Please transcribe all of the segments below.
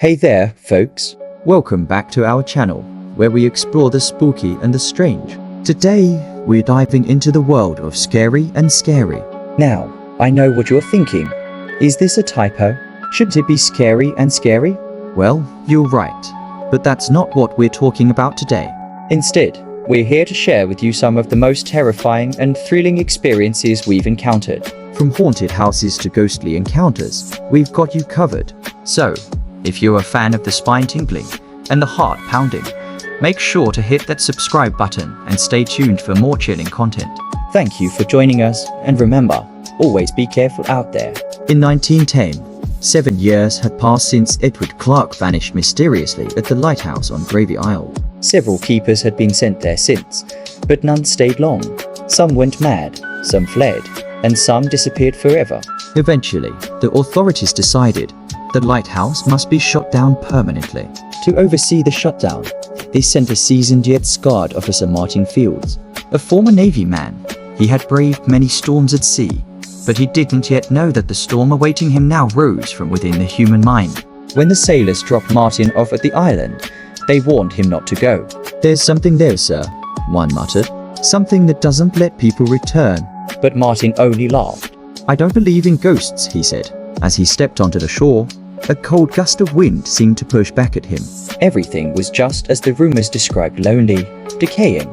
Hey there, folks. Welcome back to our channel, where we explore the spooky and the strange. Today, we're diving into the world of scary and scary. Now, I know what you're thinking. Is this a typo? Shouldn't it be scary and scary? Well, you're right. But that's not what we're talking about today. Instead, we're here to share with you some of the most terrifying and thrilling experiences we've encountered. From haunted houses to ghostly encounters, we've got you covered. So, if you're a fan of the spine-tingling and the heart-pounding, make sure to hit that subscribe button and stay tuned for more chilling content. Thank you for joining us, and remember, always be careful out there. In 1910, 7 years had passed since Edward Clark vanished mysteriously at the Lighthouse on Gravey Isle. Several keepers had been sent there since, but none stayed long. Some went mad, some fled, and some disappeared forever. Eventually, the authorities decided the lighthouse must be shut down permanently. To oversee the shutdown, they sent a seasoned yet scarred officer, Martin Fields, a former Navy man. He had braved many storms at sea, but he didn't yet know that the storm awaiting him now rose from within the human mind. When the sailors dropped Martin off at the island, they warned him not to go. "There's something there, sir," one muttered. "Something that doesn't let people return." But Martin only laughed. "I don't believe in ghosts," he said. As he stepped onto the shore, a cold gust of wind seemed to push back at him. Everything was just as the rumors described: lonely, decaying,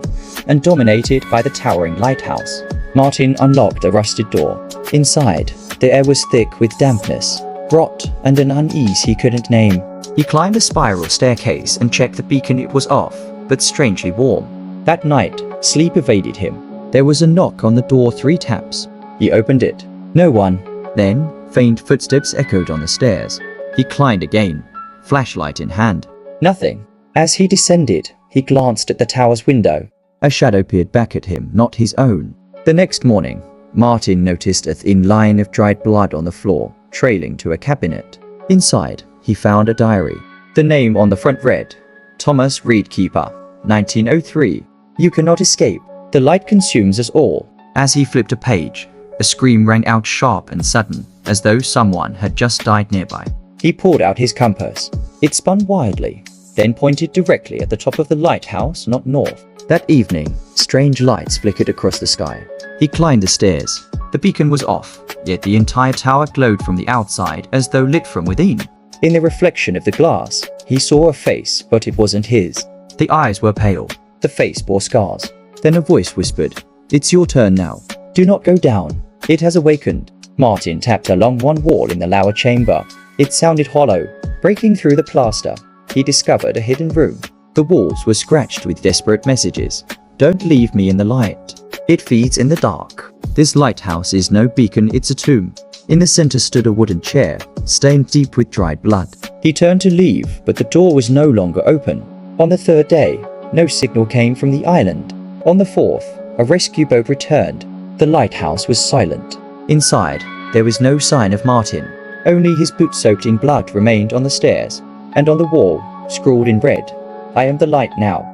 and dominated by the towering lighthouse. Martin unlocked the rusted door. Inside, the air was thick with dampness, rot, and an unease he couldn't name. He climbed the spiral staircase and checked the beacon. It was off, but strangely warm. That night, sleep evaded him. There was a knock on the door, 3 taps. He opened it. No one. Then, faint footsteps echoed on the stairs. He climbed again, flashlight in hand. Nothing. As he descended, he glanced at the tower's window. A shadow peered back at him, not his own. The next morning, Martin noticed a thin line of dried blood on the floor, trailing to a cabinet. Inside, he found a diary. The name on the front read, "Thomas Reed Keeper, 1903. You cannot escape. The light consumes us all." As he flipped a page, a scream rang out sharp and sudden, as though someone had just died nearby. He pulled out his compass. It spun wildly, then pointed directly at the top of the lighthouse, not north. That evening, strange lights flickered across the sky. He climbed the stairs. The beacon was off, yet the entire tower glowed from the outside as though lit from within. In the reflection of the glass, he saw a face, but it wasn't his. The eyes were pale. The face bore scars. Then a voice whispered, "It's your turn now. Do not go down. It has awakened." Martin tapped along one wall in the lower chamber. It sounded hollow. Breaking through the plaster, he discovered a hidden room. The walls were scratched with desperate messages. "Don't leave me in the light. It feeds in the dark. This lighthouse is no beacon, it's a tomb." In the center stood a wooden chair, stained deep with dried blood. He turned to leave, but the door was no longer open. On the 3rd day, no signal came from the island. On the 4th, a rescue boat returned. The lighthouse was silent. Inside, there was no sign of Martin. Only his boots soaked in blood remained on the stairs, and on the wall, scrawled in red, "I am the light now."